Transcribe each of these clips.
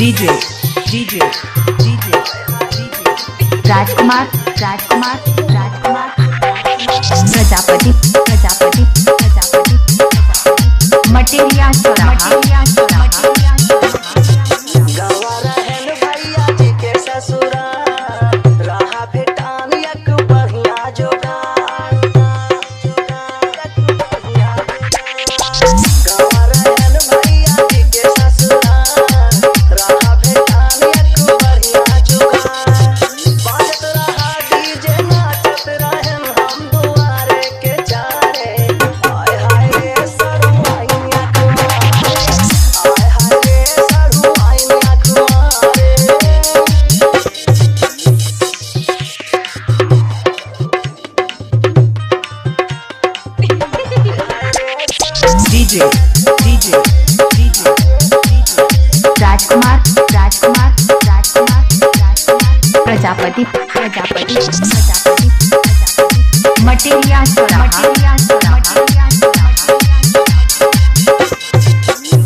DJ राजकुमार Prajapati materia चौराहा DJ राजकुमार Prajapati materia चौराहा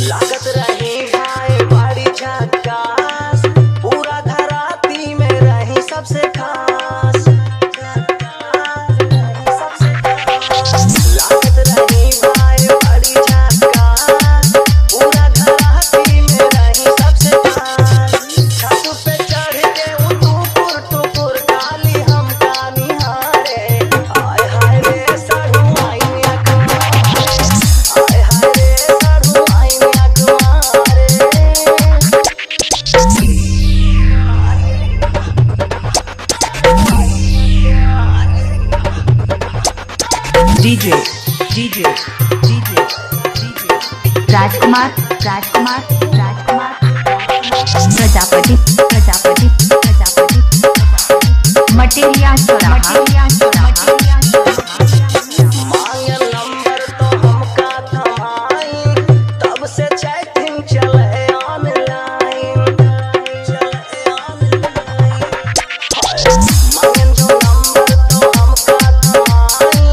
लागत रही भाई बड़ी झकास, पूरा धराती में रही सबसे खास। लागत रही भाई बड़ी झकास, पूरा धराती में रही सबसे खास। छत पे चढ़ के टुकुर टुकुर काली हमका निहारे। आय हाय रे सरू आईने अखबारे, आय हाय रे सरू आईने अखबारे। DJ राजकुमार प्रजापति मटेरिया चौराहा मांगल नंबर तो हमका थमाई, तब से चैटिंग चले ऑनलाइन। मांगल जो नंबर तो हमका थमाई,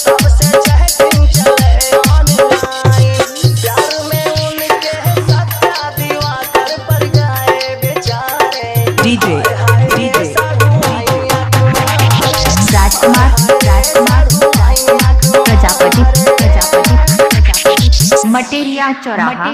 तब से चैटिंग चले ऑनलाइन। प्यार में उनके सच्चा दीवाकर पर जाए बेचारे। DJ सरू आईने अखबारे, राजकुमार प्रजापति मटेरिया चौराहा